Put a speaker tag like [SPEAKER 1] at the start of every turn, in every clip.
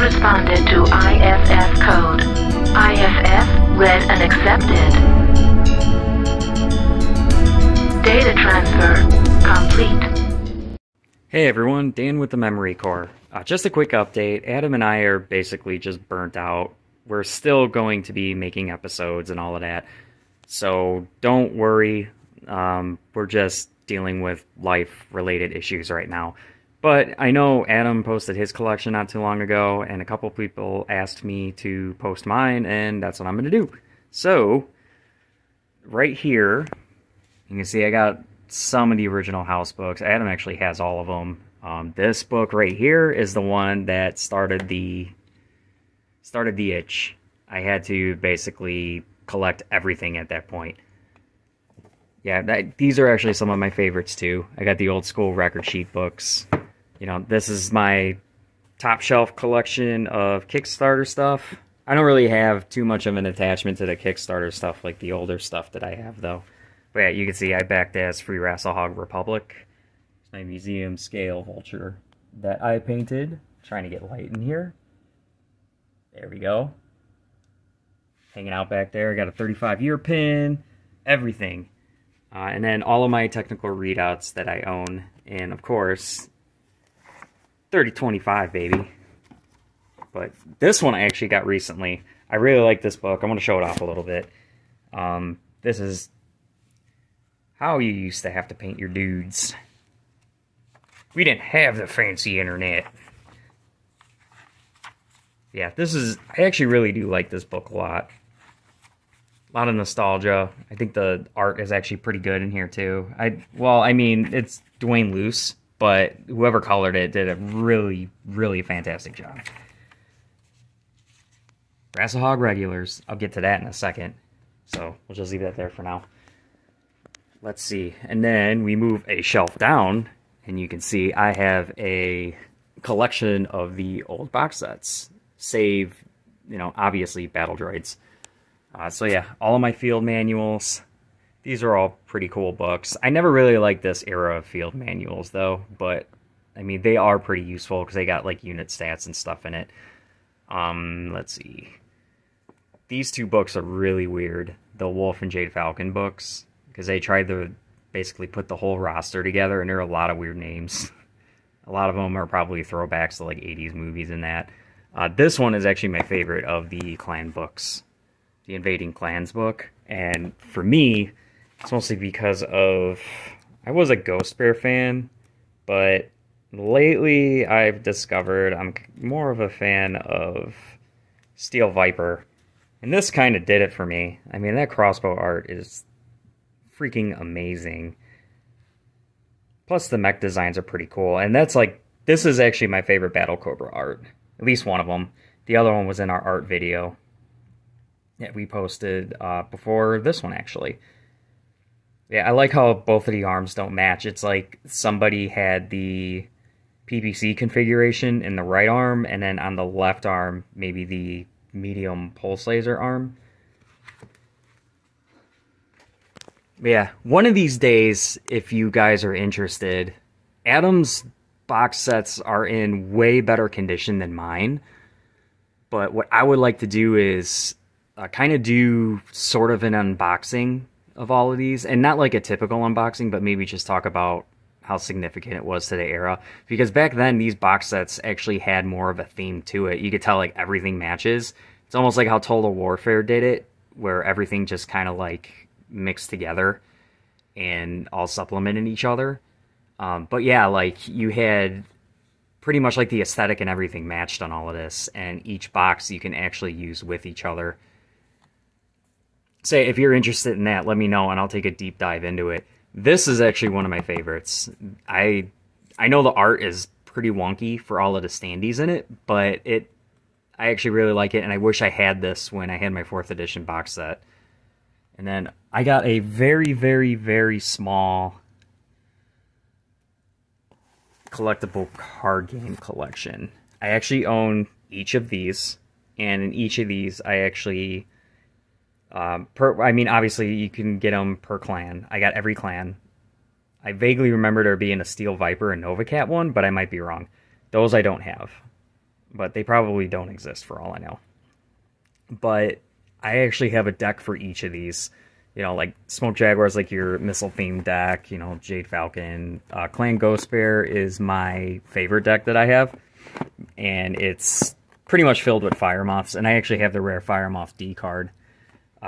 [SPEAKER 1] responded to IFF code. IFF read and accepted. Data transfer complete.
[SPEAKER 2] Hey everyone, Dan with the Memory Core. Just a quick update. Adam and I are basically just burnt out. We're still going to be making episodes and all of that. So don't worry. We're just dealing with life-related issues right now. But I know Adam posted his collection not too long ago, and a couple people asked me to post mine, and that's what I'm going to do. So, right here, you can see I got some of the original house books. Adam actually has all of them. This book right here is the one that started the itch. I had to basically collect everything at that point. Yeah, these are actually some of my favorites too. I got the old school record sheet books. You know, this is my top shelf collection of Kickstarter stuff. I don't really have too much of an attachment to the Kickstarter stuff like the older stuff that I have though. But yeah, you can see I backed as Free Rasselhog Republic. It's my museum scale vulture that I painted. Trying to get light in here. There we go. Hanging out back there. I got a 35-year pin. Everything. And then all of my technical readouts that I own. And of course, 3025, baby. But this one I actually got recently. I really like this book. I want to show it off a little bit. This is how you used to have to paint your dudes. We didn't have the fancy internet. Yeah, I actually really do like this book a lot. A lot of nostalgia. I think the art is actually pretty good in here too. I mean, it's Dwayne Luce, but whoever colored it did a really, really fantastic job. Rasselhog regulars. I'll get to that in a second. So we'll just leave that there for now. Let's see. And then we move a shelf down, and you can see I have a collection of the old box sets. Save, you know, obviously Battle Droids. So yeah, all of my field manuals. These are all pretty cool books. I never really liked this era of field manuals though, but I mean they are pretty useful because they got like unit stats and stuff in it. Let's see. These two books are really weird. The Wolf and Jade Falcon books, because they tried to basically put the whole roster together, and there are a lot of weird names. A lot of them are probably throwbacks to like 80s movies and that. This one is actually my favorite of the clan books. The Invading Clans book. And for me, it's mostly because of... I was a Ghost Bear fan, but lately I've discovered I'm more of a fan of Steel Viper. And this kind of did it for me. I mean, that crossbow art is freaking amazing. Plus the mech designs are pretty cool. And that's like... This is actually my favorite Battle Cobra art. At least one of them. The other one was in our art video that we posted before this one, actually. Yeah, I like how both of the arms don't match. It's like somebody had the PPC configuration in the right arm, and then on the left arm, maybe the medium pulse laser arm. Yeah, one of these days, if you guys are interested, Adam's box sets are in way better condition than mine, but what I would like to do is kind of do sort of an unboxing of all of these, and not like a typical unboxing, but maybe just talk about how significant it was to the era, because back then these box sets actually had more of a theme to it. You could tell like everything matches. It's almost like how Total Warfare did it, where everything just kind of like mixed together and all supplemented each other. But yeah, like you had pretty much like the aesthetic and everything matched on all of this, and each box you can actually use with each other. Say, if you're interested in that, let me know and I'll take a deep dive into it. This is actually one of my favorites. I know the art is pretty wonky for all of the standees in it, but I actually really like it, and I wish I had this when I had my 4th edition box set. And then I got a very, very, very small collectible card game collection. I actually own each of these, and in each of these I actually I mean, obviously you can get them per clan. I got every clan. I vaguely remember there being a Steel Viper and Nova Cat one, but I might be wrong. Those I don't have. but they probably don't exist for all I know. But I actually have a deck for each of these. You know, like Smoke Jaguar is like your missile-themed deck. You know, Jade Falcon. Clan Ghost Bear is my favorite deck that I have. And it's pretty much filled with Fire Moths. And I actually have the rare Fire Moth D card.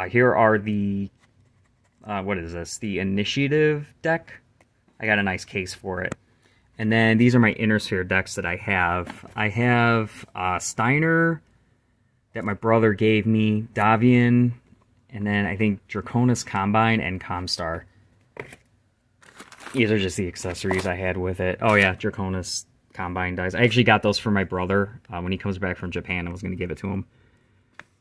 [SPEAKER 2] Here are the... what is this? The Initiative deck. I got a nice case for it. And then these are my Inner Sphere decks that I have. I have Steiner that my brother gave me, Davian, and then I think Draconis Combine and Comstar. These are just the accessories I had with it. Oh yeah, Draconis Combine dies. I actually got those for my brother. When he comes back from Japan, I was going to give it to him.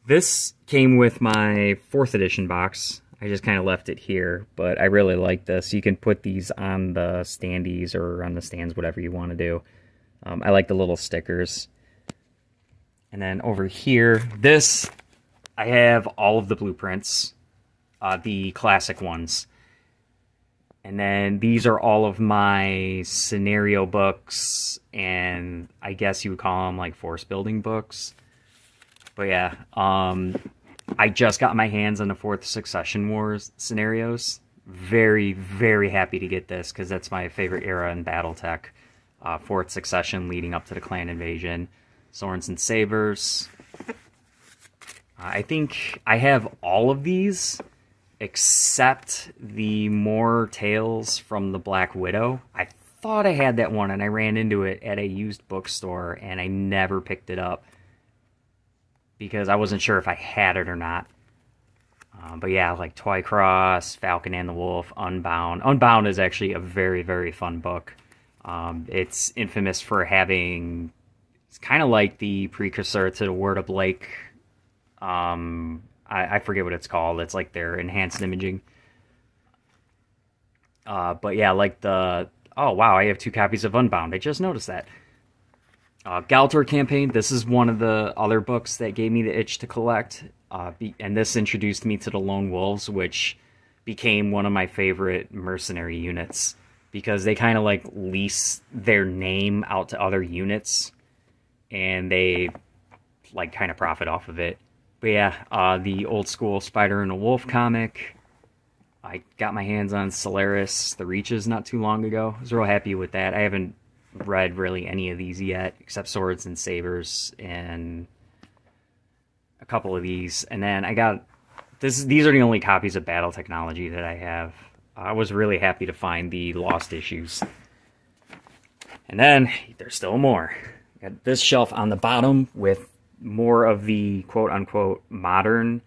[SPEAKER 2] This came with my 4th edition box. I just kind of left it here, but I really like this. You can put these on the standees or on the stands, whatever you want to do. I like the little stickers. And then over here, this, I have all of the blueprints, the classic ones. And then these are all of my scenario books, and I guess you would call them like force building books. But yeah, I just got my hands on the 4th Succession Wars scenarios. Very, very happy to get this, because that's my favorite era in Battletech. 4th Succession leading up to the clan invasion. Swords and Sabers. I think I have all of these, except the More Tales from the Black Widow. I thought I had that one, and I ran into it at a used bookstore, and I never picked it up, because I wasn't sure if I had it or not. But yeah, like Twycross, Falcon and the Wolf, Unbound. Unbound is actually a very, very fun book. It's infamous for having... It's kind of like the precursor to the Word of Blake. I forget what it's called. It's like their enhanced imaging. But yeah, like the... Oh, wow, I have 2 copies of Unbound. I just noticed that. Galtor Campaign. This is one of the other books that gave me the itch to collect. And this introduced me to the Lone Wolves, which became one of my favorite mercenary units. Because they kind of like lease their name out to other units. And they like kind of profit off of it. But yeah, the old school Spider and a Wolf comic. I got my hands on Solaris, The Reaches, not too long ago. I was real happy with that. I haven't read really any of these yet, except Swords and Sabers and a couple of these. And then I got these are the only copies of Battle Technology that I have. I was really happy to find the lost issues. And then there's still more. Got this shelf on the bottom with more of the quote-unquote modern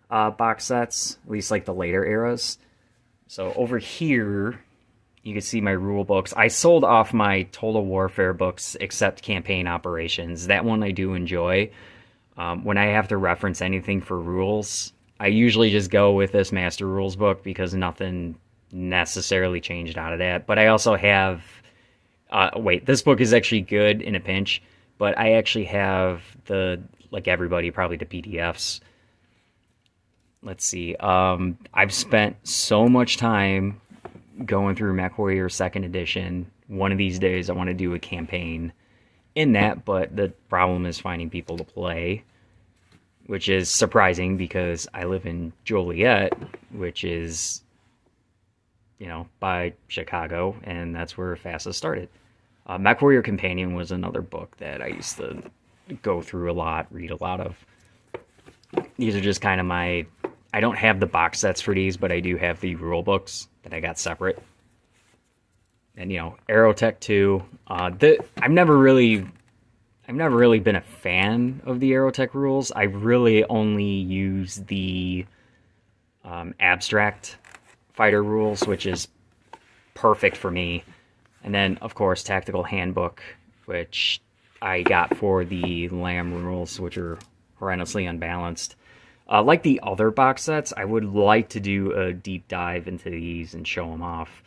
[SPEAKER 2] box sets, at least like the later eras. So over here, you can see my rule books. I sold off my Total Warfare books, except Campaign Operations. That one I do enjoy. When I have to reference anything for rules, I usually just go with this Master Rules book, because nothing necessarily changed out of that. But I also have... wait, this book is actually good in a pinch, but I actually have the, like everybody, probably the PDFs. Let's see. I've spent so much time going through MechWarrior 2nd Edition. One of these days I want to do a campaign in that, but the problem is finding people to play, which is surprising because I live in Joliet, which is, you know, by Chicago, and that's where FASA started. MechWarrior Companion was another book that I used to go through a lot, read a lot of. These are just kind of my... I don't have the box sets for these, but I do have the rule books that I got separate. And, you know, Aerotech 2. I've never really been a fan of the Aerotech rules. I really only use the abstract fighter rules, which is perfect for me. And then, of course, Tactical Handbook, which I got for the LAM rules, which are horrendously unbalanced. Like the other box sets, I would like to do a deep dive into these and show them off.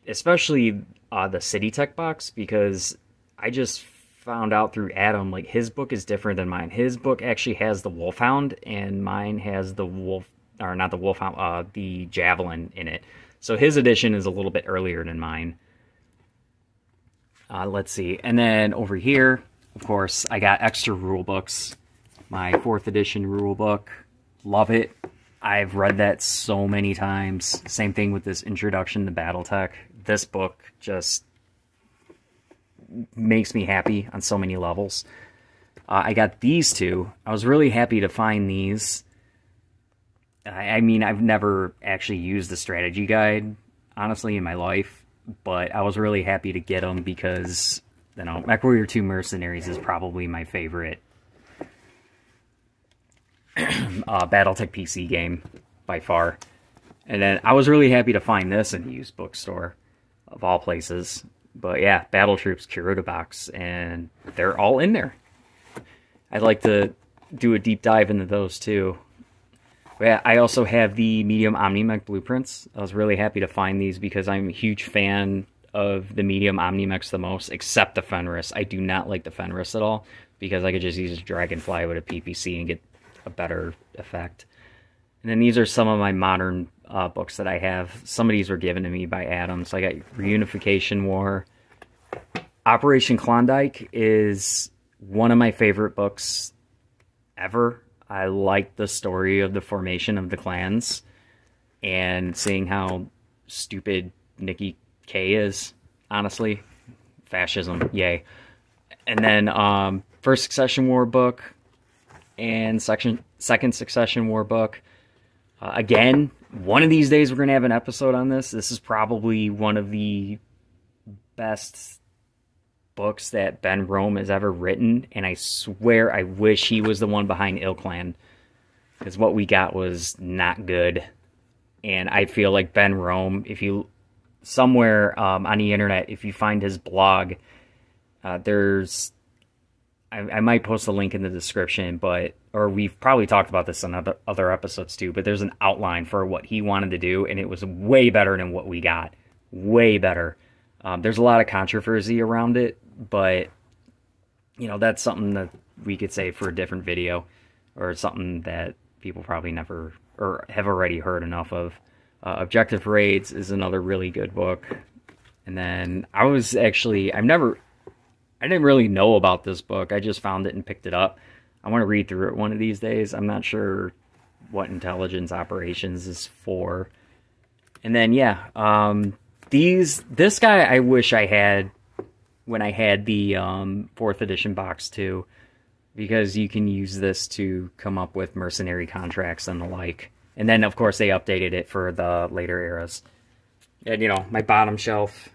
[SPEAKER 2] Especially the City Tech box, because I just found out through Adam, like, his book is different than mine. His book actually has the Wolfhound, and mine has the Wolf, or not the Wolfhound, the Javelin in it. So his edition is a little bit earlier than mine. Let's see. And then over here, of course, I got extra rule books. My 4th edition rule book. Love it. I've read that so many times. Same thing with this Introduction to Battletech. This book just makes me happy on so many levels. I got these two. I was really happy to find these. I mean, I've never actually used the strategy guide, honestly, in my life. But I was really happy to get them because, you know, MechWarrior 2 Mercenaries is probably my favorite Battletech PC game by far. And then I was really happy to find this in a used bookstore of all places. But yeah, Battle Troops Kuroda box, and they're all in there. I'd like to do a deep dive into those too. But yeah, I also have the medium Omni-Mech blueprints. I was really happy to find these because I'm a huge fan of the medium Omni-Mechs the most, except the Fenris. I do not like the Fenris at all because I could just use a Dragonfly with a PPC and get a better effect. And then these are some of my modern books that I have. Some of these were given to me by Adam. So I got Reunification War. Operation Klondike is one of my favorite books ever. I like the story of the formation of the clans and seeing how stupid Nikki K is, honestly. Fascism, yay. And then First Succession War book and Second Succession War book. Again, one of these days we're going to have an episode on this. This is probably one of the best books that Ben Rome has ever written, and I swear I wish he was the one behind Ilclan, because what we got was not good. And I feel like Ben Rome, if you somewhere on the internet, if you find his blog, I might post a link in the description, or we've probably talked about this on other episodes too, but there's an outline for what he wanted to do, and it was way better than what we got. Way better. There's a lot of controversy around it, but, you know, that's something that we could say for a different video, or something that people probably never, or have already heard enough of. Objective Raids is another really good book. And then I didn't really know about this book. I just found it and picked it up. I want to read through it one of these days. I'm not sure what intelligence operations is for. And then, yeah, this guy I wish I had when I had the 4th edition box too, because you can use this to come up with mercenary contracts and the like. And then, of course, they updated it for the later eras. And, you know, my bottom shelf,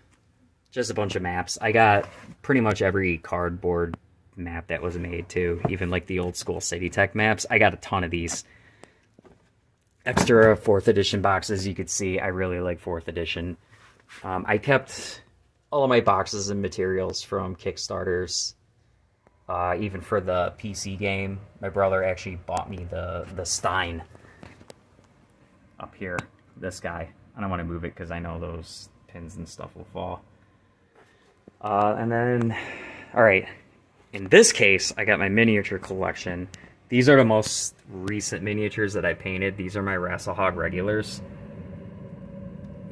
[SPEAKER 2] just a bunch of maps. I got pretty much every cardboard map that was made, too. Even, like, the old school City Tech maps. I got a ton of these. Extra 4th edition boxes, you could see. I really like 4th edition. I kept all of my boxes and materials from Kickstarters. Even for the PC game. My brother actually bought me the Stein. Up here. This guy. I don't want to move it because I know those pins and stuff will fall. And then, alright, in this case, I got my miniature collection. These are the most recent miniatures that I painted. These are my Rasselhog regulars.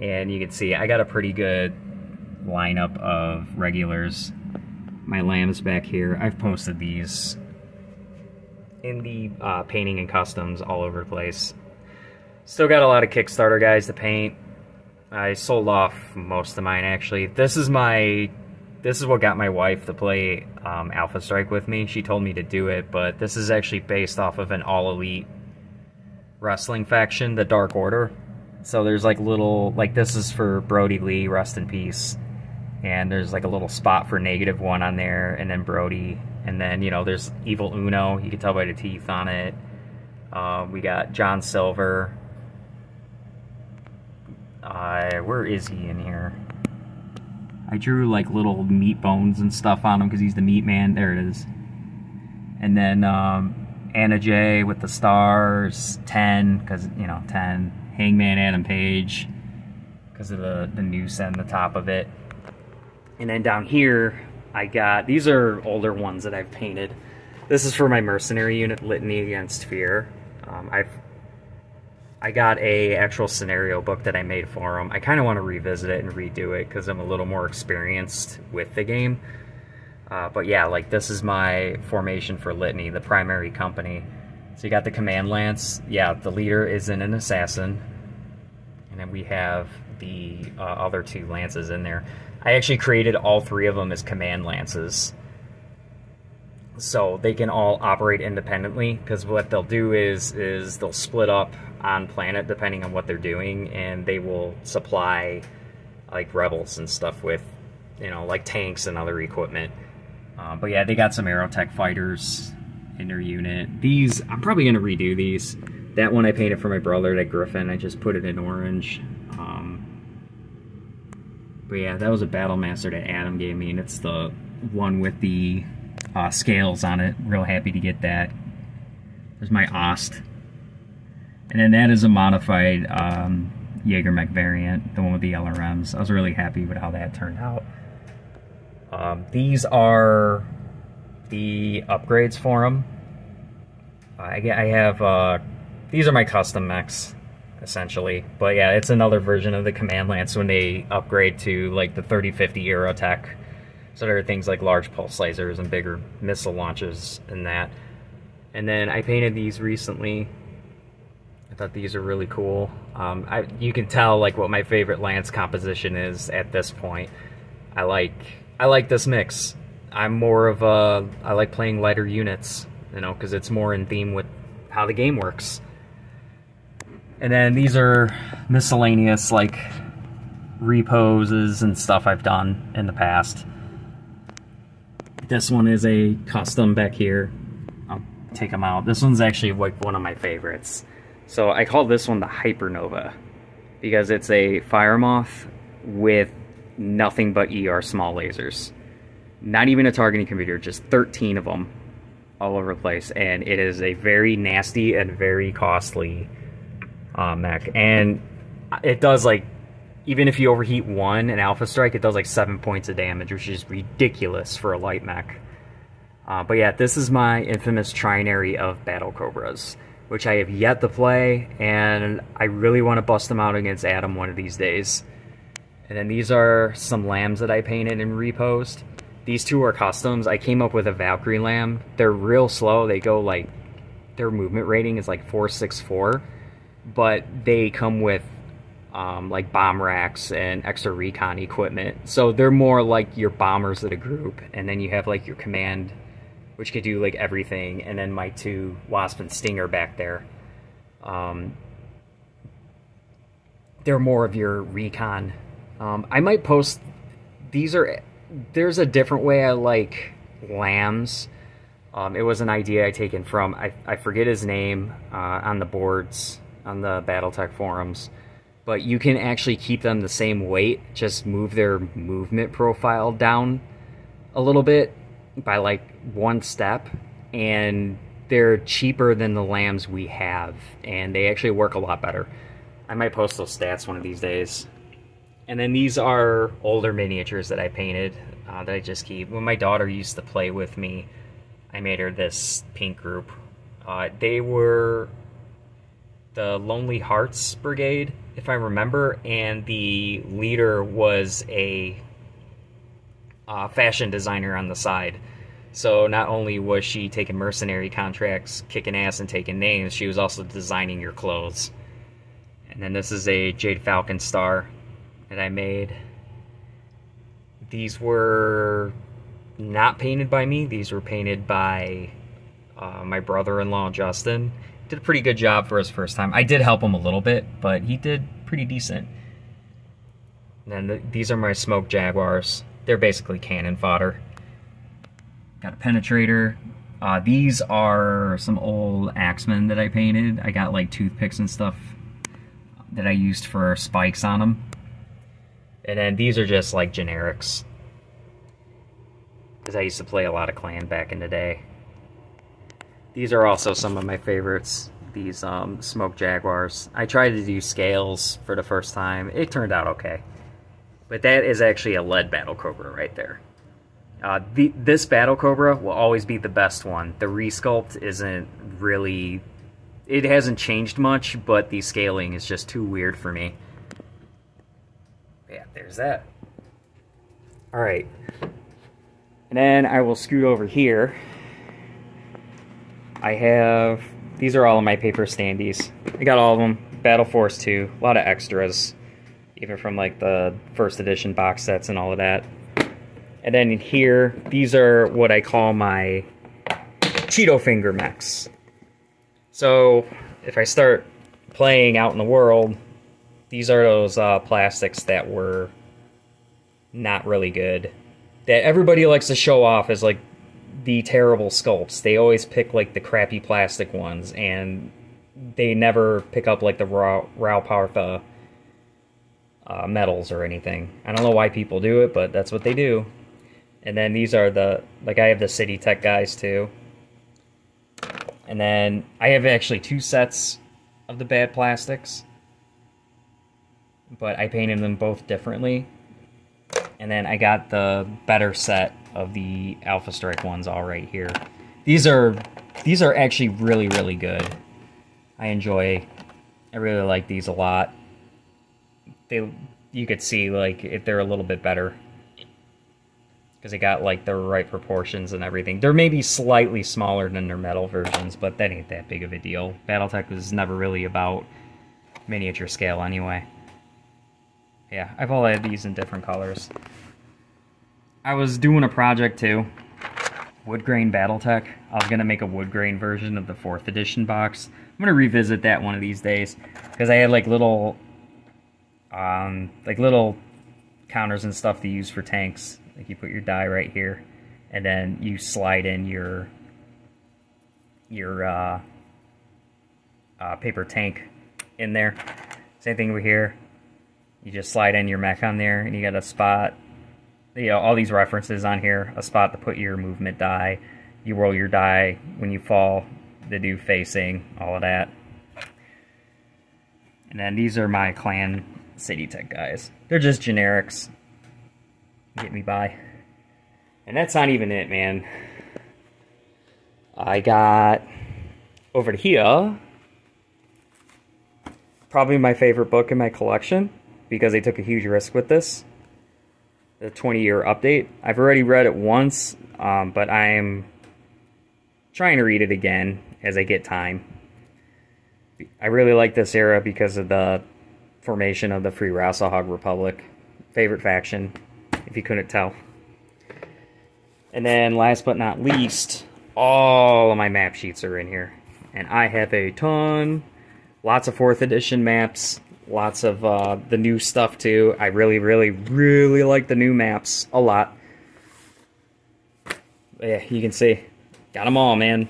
[SPEAKER 2] And you can see, I got a pretty good lineup of regulars. My lambs back here. I've posted these in the painting and customs all over the place. Still got a lot of Kickstarter guys to paint. I sold off most of mine, actually. This is what got my wife to play Alpha Strike with me. She told me to do it, but this is actually based off of an all-elite wrestling faction, the Dark Order. So there's like little, like this is for Brody Lee, rest in peace. And there's like a little spot for -1 on there, and then Brody. And then, you know, there's Evil Uno. You can tell by the teeth on it. We got John Silver. Where is he in here? I drew like little meat bones and stuff on him because he's the meat man. There it is. And then Anna J with the stars, 10, because, you know, 10. Hangman Adam Page, because of the noose on the top of it. And then down here, I got, these are older ones that I've painted. This is for my mercenary unit, Litany Against Fear. I got a actual scenario book that I made for them. I kind of want to revisit it and redo it because I'm a little more experienced with the game. But yeah, like this is my formation for Litany, the primary company. So you got the command lance. Yeah, the leader is an assassin. And then we have the other 2 lances in there. I actually created all 3 of them as command lances. So they can all operate independently, because what they'll do is they'll split up on planet depending on what they're doing, and they will supply like rebels and stuff with, you know, like tanks and other equipment. But yeah, they got some aerotech fighters in their unit. These, I'm probably going to redo these. That one I painted for my brother, that Griffin, I just put it in orange. But yeah, that was a Battle Master that Adam gave me, and it's the one with the scales on it. Real happy to get that. There's my Ost. And then that is a modified Jaeger-Mech variant, the one with the LRMs. I was really happy with how that turned out. These are the upgrades for them. I have, these are my custom mechs, essentially. But yeah, it's another version of the Command Lance when they upgrade to like the 3050 Aerotech. So there are things like large pulse lasers and bigger missile launches and that. And then I painted these recently. I thought these are really cool. You can tell like what my favorite Lance composition is at this point. I like this mix. I'm more of a, I like playing lighter units, you know, because it's more in theme with how the game works. And then these are miscellaneous like reposes and stuff I've done in the past. This one is a custom back here. I'll take them out. This one's actually like one of my favorites. So I call this one the Hypernova because it's a fire moth with nothing but ER small lasers. Not even a targeting computer, just 13 of them all over the place. And it is a very nasty and very costly mech. And it does like, even if you overheat one, an Alpha Strike, it does like 7 points of damage, which is ridiculous for a light mech. But yeah, this is my infamous trinary of Battle Cobras, which I have yet to play, and I really want to bust them out against Adam one of these days. And then these are some lambs that I painted and reposed. These 2 are customs. I came up with a Valkyrie lamb. They're real slow. They go like, their movement rating is like 464, but they come with like bomb racks and extra recon equipment. So they're more like your bombers of the group, and then you have like your command, which could do like everything, and then my 2 Wasp and Stinger back there. They're more of your recon. I might post, there's a different way I like lambs. It was an idea I taken from, I forget his name, on the boards, on the Battletech forums. But you can actually keep them the same weight, just move their movement profile down a little bit by like 1 step, and they're cheaper than the lambs we have, and they actually work a lot better. I might post those stats one of these days. And then these are older miniatures that I painted that I just keep. When my daughter used to play with me, I made her this pink group. They were the Lonely Hearts Brigade, if I remember, and the leader was a fashion designer on the side. So not only was she taking mercenary contracts, kicking ass and taking names, she was also designing your clothes. And then this is a Jade Falcon star that I made. These were not painted by me. These were painted by my brother-in-law, Justin. Did a pretty good job for his first time. I did help him a little bit, but he did pretty decent. And then these are my Smoke Jaguars. They're basically cannon fodder. Got a penetrator. These are some old Axemen that I painted. I got like toothpicks and stuff that I used for spikes on them. And then these are just like generics, because I used to play a lot of Clan back in the day. These are also some of my favorites, these Smoke Jaguars. I tried to do scales for the first time. It turned out okay. But that is actually a lead Battle Cobra right there. This Battle Cobra will always be the best one. The resculpt isn't really... It hasn't changed much, but the scaling is just too weird for me. Yeah, there's that. Alright. And And then I will scoot over here. I have, these are all of my paper standees. I got all of them. Battle Force 2, a lot of extras, even from like the first edition box sets and all of that. And then in here, these are what I call my Cheeto Finger mechs. So if I start playing out in the world, these are those plastics that were not really good, that everybody likes to show off as like the terrible sculpts. They always pick like the crappy plastic ones, and they never pick up like the raw Partha metals or anything. I don't know why people do it, but that's what they do. And then these are the, like I have the City Tech guys too. And then I have actually 2 sets of the bad plastics, but I painted them both differently. And then I got the better set of the Alpha Strike ones all right here. These are actually really, really good. I really like these a lot. You could see like if they're a little bit better, because they got like the right proportions and everything. They're maybe slightly smaller than their metal versions, but that ain't that big of a deal. Battletech was never really about miniature scale anyway. Yeah, I've all had these in different colors. I was doing a project too, wood grain Battletech. I was gonna make a wood grain version of the 4th edition box. I'm gonna revisit that one of these days, because I had like little counters and stuff to use for tanks. Like you put your die right here, and then you slide in your paper tank in there. Same thing over here. You just slide in your mech on there, and you got a spot. You know, all these references on here. A spot to put your movement die. You roll your die when you fall. The do facing, all of that. And then these are my clan City Tech guys. They're just generics. Get me by. And that's not even it, man. I got over here probably my favorite book in my collection, because they took a huge risk with this. The 20-year update. I've already read it once, but I'm trying to read it again as I get time. I really like this era because of the formation of the Free Rasselhog Republic. Favorite faction, if you couldn't tell. And then last but not least, all of my map sheets are in here. And I have a ton. Lots of 4th edition maps. Lots of the new stuff too. I really, really, really like the new maps a lot. But yeah, you can see. Got them all, man.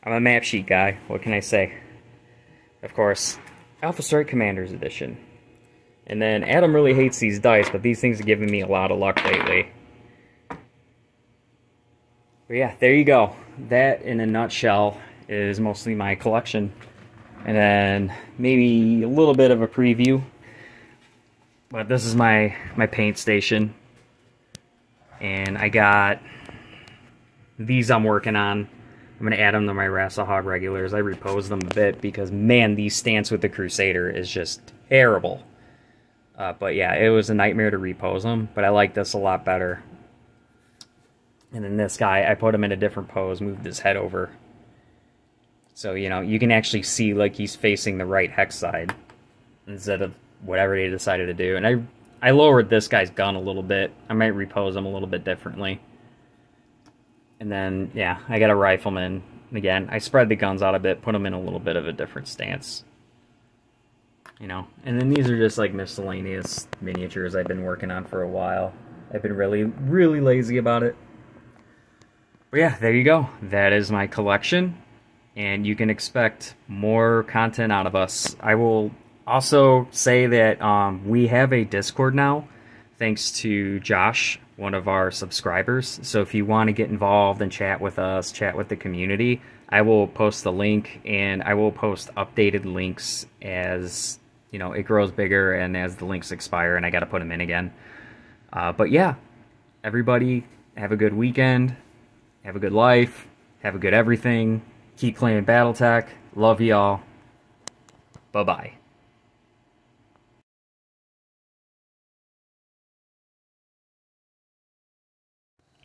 [SPEAKER 2] I'm a map sheet guy. What can I say? Of course, Alpha Strike Commanders Edition. And then Adam really hates these dice, but these things have given me a lot of luck lately. But yeah, there you go. That, in a nutshell, is mostly my collection. And then maybe a little bit of a preview. But this is my paint station. And I got these I'm working on. I'm going to add them to my Rasselhog regulars. I repose them a bit because, man, these Stance with the Crusader is just terrible. But yeah, it was a nightmare to repose them, but I like this a lot better. And then this guy, I put him in a different pose, moved his head over. So, you know, you can actually see like he's facing the right hex side instead of whatever they decided to do. And I lowered this guy's gun a little bit. I might repose him a little bit differently. And then, yeah, I got a rifleman. Again, I spread the guns out a bit, put them in a little bit of a different stance. You know, and then these are just like miscellaneous miniatures I've been working on for a while. I've been really, really lazy about it. But yeah, there you go. That is my collection. And you can expect more content out of us. I will also say that we have a Discord now, thanks to Josh, one of our subscribers. So if you want to get involved and chat with us, chat with the community, I will post the link, and I will post updated links as, you know, it grows bigger and as the links expire and I got to put them in again. But yeah, everybody have a good weekend, have a good life, have a good everything. Keep playing Battletech. Love y'all. Bye-bye.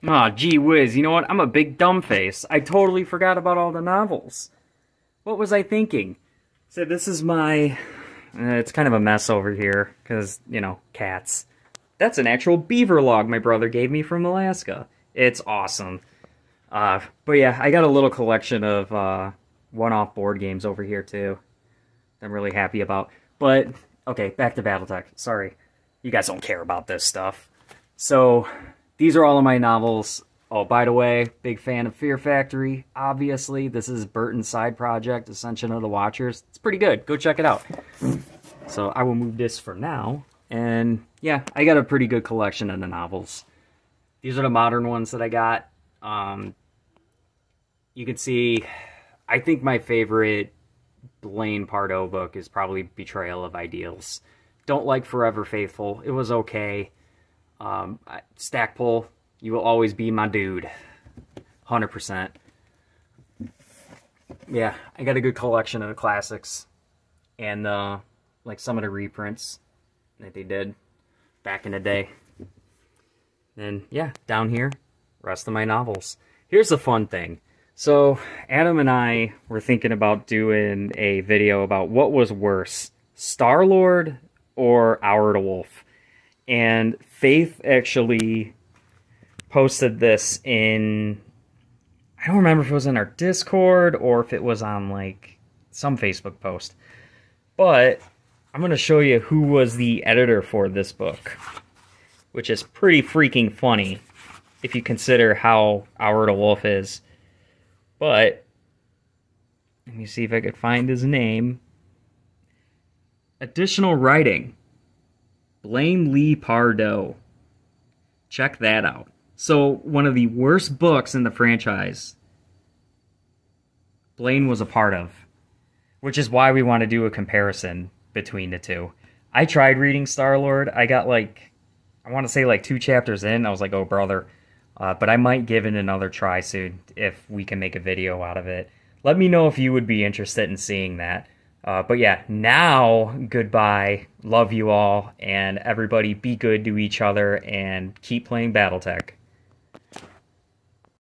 [SPEAKER 2] Aw, gee whiz, you know what? I'm a big dumbface. I totally forgot about all the novels. What was I thinking? So this is my... it's kind of a mess over here, because, you know, cats. That's an actual beaver log my brother gave me from Alaska. It's awesome. But yeah, I got a little collection of one-off board games over here, too. I'm really happy about. But, okay, back to Battletech. Sorry. You guys don't care about this stuff. So... these are all of my novels. Oh, by the way, big fan of Fear Factory, obviously. This is Burton's side project, Ascension of the Watchers. It's pretty good. Go check it out. So I will move this for now. And yeah, I got a pretty good collection of the novels. These are the modern ones that I got. You can see, I think my favorite Blaine Pardoe book is probably Betrayal of Ideals. Don't like Forever Faithful. It was okay. Stackpole, you will always be my dude. 100%. Yeah, I got a good collection of the classics. And, like some of the reprints that they did back in the day. And, yeah, down here, rest of my novels. Here's the fun thing. So, Adam and I were thinking about doing a video about what was worse, Star-Lord or Our the Wolf. And Faith actually posted this in, I don't remember if it was in our Discord or if it was on, like, some Facebook post. But I'm going to show you who was the editor for this book, which is pretty freaking funny if you consider how Our the Wolf is. But, let me see if I could find his name. Additional writing. Blaine Lee Pardoe. Check that out. So, one of the worst books in the franchise, Blaine was a part of. Which is why we want to do a comparison between the two. I tried reading Star-Lord. I got like, I want to say like 2 chapters in. I was like, oh brother. But I might give it another try soon if we can make a video out of it. Let me know if you would be interested in seeing that. But yeah, now, goodbye. Love you all. And everybody be good to each other and keep playing Battletech.